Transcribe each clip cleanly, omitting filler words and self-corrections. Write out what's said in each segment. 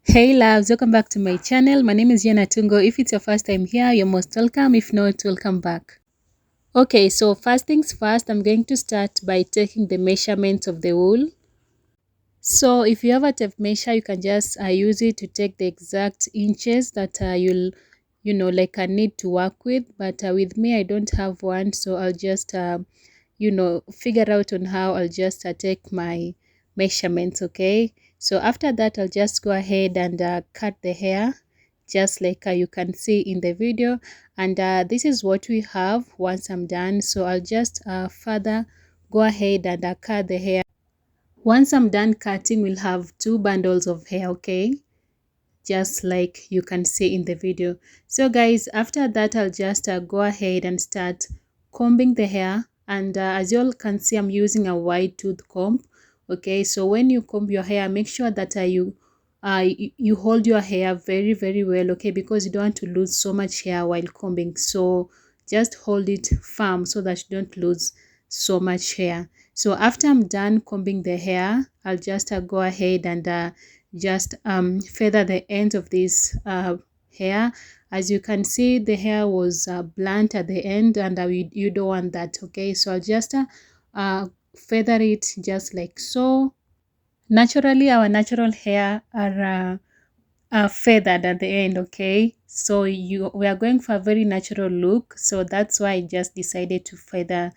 Hey loves, welcome back to my channel. My name is Yana Tungo. If it's your first time here, you're most welcome. If not, welcome back. Okay, so first things first, I'm going to start by taking the measurements of the wool. So if you have a tape measure, you can just use it to take the exact inches that you'll need to work with. But with me, I don't have one, so I'll just figure out on how I'll just take my measurements. Okay, so after that I'll just go ahead and cut the hair just like you can see in the video, and this is what we have once I'm done. So I'll just further go ahead and cut the hair. Once I'm done cutting, we'll have two bundles of hair. Okay, just like you can see in the video. So guys, after that I'll just go ahead and start combing the hair, and as you all can see, I'm using a wide tooth comb. Okay, so when you comb your hair, make sure that you hold your hair very well, okay, because you don't want to lose so much hair while combing. So just hold it firm so that you don't lose so much hair. So after I'm done combing the hair, I'll just go ahead and just feather the ends of this hair. As you can see, the hair was blunt at the end, and you don't want that. Okay, so I'll just feather it just like so. Naturally, our natural hair are feathered at the end. Okay, so we are going for a very natural look, so that's why I just decided to feather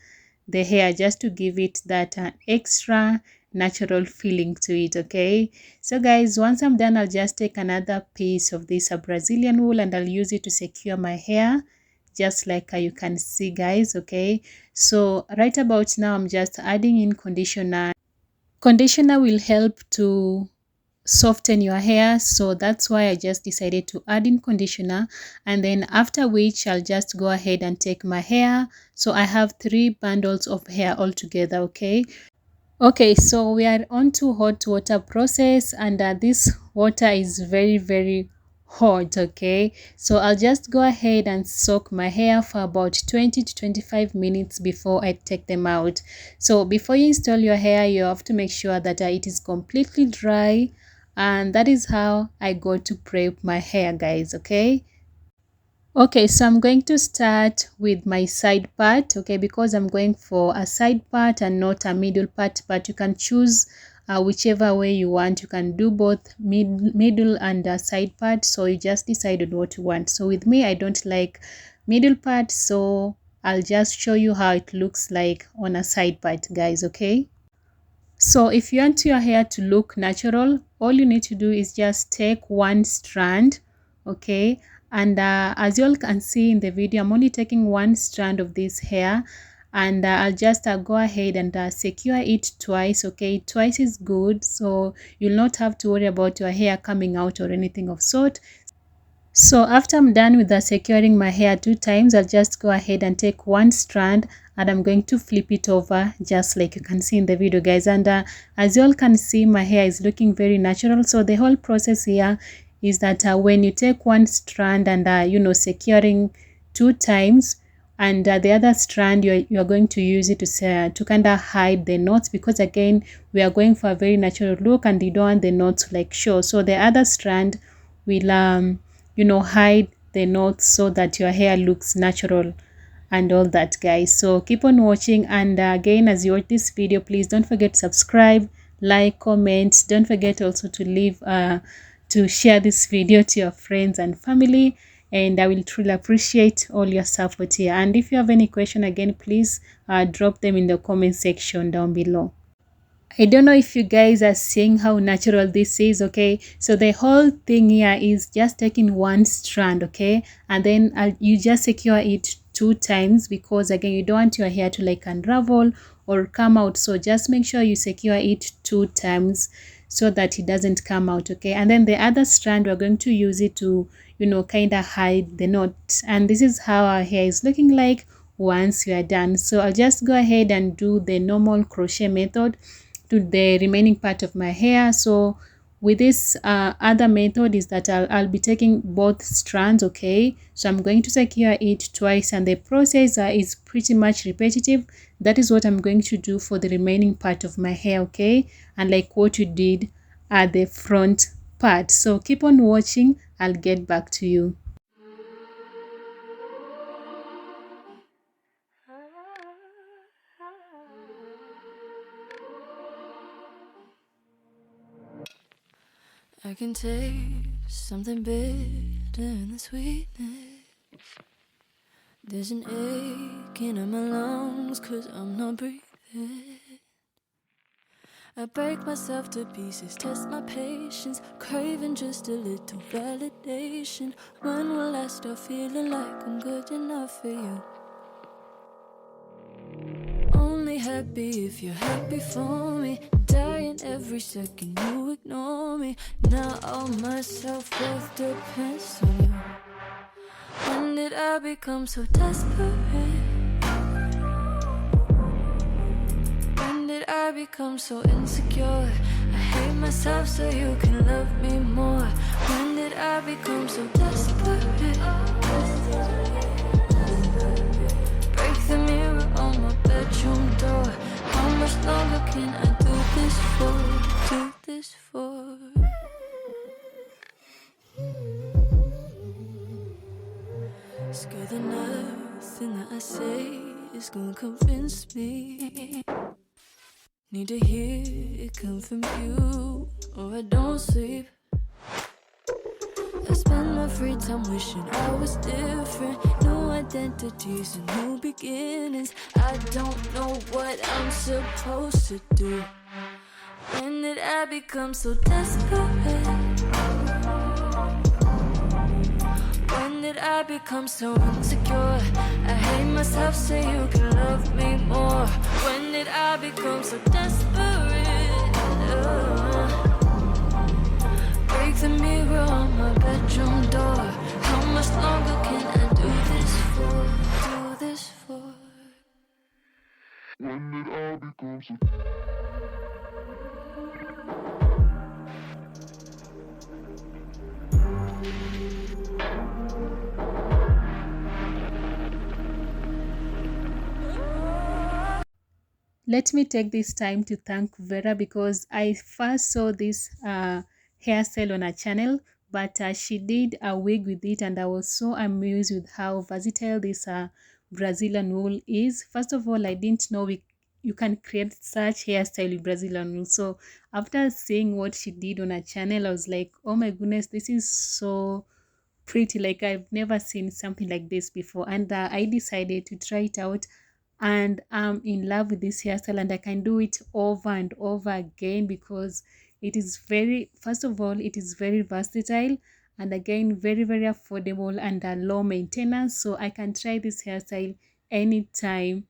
the hair, just to give it that extra natural feeling to it. Okay, so guys, once I'm done, I'll just take another piece of this Brazilian wool, and I'll use it to secure my hair just like you can see, guys. Okay, so right about now I'm just adding in conditioner. Conditioner will help to soften your hair, so that's why I just decided to add in conditioner, and then after which I'll just go ahead and take my hair. So I have 3 bundles of hair altogether. Okay, so we are on to hot water process, and this water is very hot. Okay, so I'll just go ahead and soak my hair for about 20 to 25 minutes before I take them out. So before you install your hair, you have to make sure that it is completely dry, and that is how I go to prep my hair, guys. Okay, so I'm going to start with my side part, okay, because I'm going for a side part and not a middle part, but you can choose whichever way you want. You can do both middle and side part, so you just decide on what you want. So with me, I don't like middle part, so I'll just show you how it looks like on a side part, guys. Okay, so if you want your hair to look natural, all you need to do is just take one strand. Okay, and as you all can see in the video, I'm only taking one strand of this hair, and I'll just go ahead and secure it twice. Okay, twice is good, so you'll not have to worry about your hair coming out or anything of sort. So after I'm done with securing my hair 2 times, I'll just go ahead and take one strand, and I'm going to flip it over just like you can see in the video, guys. And as you all can see, my hair is looking very natural. So the whole process here is that when you take one strand and securing 2 times, and the other strand you're going to use it to kind of hide the knots, because again we are going for a very natural look and you don't want the knots to like show. So the other strand will hide the knots so that your hair looks natural and all that, guys. So keep on watching, and again, as you watch this video, please don't forget to subscribe, like, comment. Don't forget also to leave to share this video to your friends and family, and I will truly appreciate all your support here. And if you have any question, again, please drop them in the comment section down below. I don't know if you guys are seeing how natural this is. Okay, so the whole thing here is just taking one strand, okay, and then you just secure it 2 times, because again you don't want your hair to like unravel or come out. So just make sure you secure it 2 times so that it doesn't come out. Okay, and then the other strand, we're going to use it to kind of hide the knot, and this is how our hair is looking like once you are done. So I'll just go ahead and do the normal crochet method to the remaining part of my hair. So with this other method is that I'll be taking both strands. Okay, so I'm going to secure it twice, and the process is pretty much repetitive. That is what I'm going to do for the remaining part of my hair. Okay, and like what you did at the front part. So keep on watching. I'll get back to you. I can taste something bitter in the sweetness. There's an aching in my lungs 'cause I'm not breathing. I break myself to pieces, test my patience, craving just a little validation. When will I start feeling like I'm good enough for you? Only happy if you're happy for me. Dying every second you ignore me. Now all my self-worth depends on you. When did I become so desperate? When did I become so insecure? I hate myself so you can love me more. When did I become so desperate? Break the mirror on my bedroom door. How much longer can I do this for? Do this for? Scared that nothing that I say is gonna convince me. Need to hear it come from you, or I don't sleep. I spend my free time wishing I was different. New identities and new beginnings. I don't know what I'm supposed to do. When did I become so desperate? When did I become so insecure? I hate myself so you can love me more. When did I become so desperate? Break the mirror on my bedroom door. How much longer can I do this for? Do this for? When did I become so? Let me take this time to thank Vera because I first saw this hairstyle on her channel, but she did a wig with it and I was so amused with how versatile this Brazilian wool is. First of all, I didn't know you can create such hairstyle with Brazilian wool. So after seeing what she did on her channel, I was like, oh my goodness, this is so pretty. Like I've never seen something like this before, and I decided to try it out, and I'm in love with this hairstyle and I can do it over and over again because it is very, first of all, it is very versatile, and again very affordable and low maintenance. So I can try this hairstyle anytime,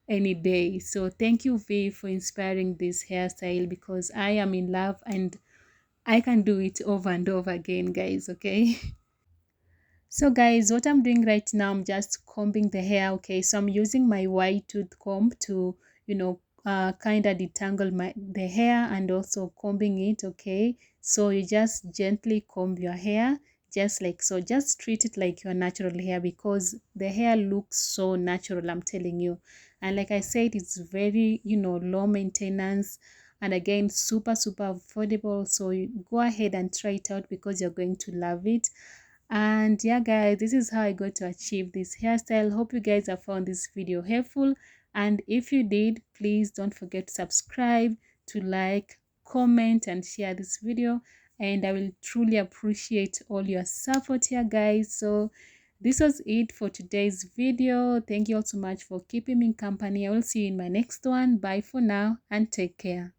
any day. So thank you, V, for inspiring this hairstyle because I am in love and I can do it over and over again, guys. Okay. So guys, what I'm doing right now, I'm just combing the hair. Okay, so I'm using my wide tooth comb to, kind of detangle the hair and also combing it. Okay, so you just gently comb your hair just like so. Just treat it like your natural hair because the hair looks so natural, I'm telling you. And like I said, it's very, low maintenance, and again super affordable. So you go ahead and try it out because you're going to love it. And yeah guys, this is how I got to achieve this hairstyle. Hope you guys have found this video helpful, and if you did, please don't forget to subscribe, to like, comment and share this video, and I will truly appreciate all your support here guys. So this was it for today's video. Thank you all so much for keeping me company. I will see you in my next one. Bye for now and take care.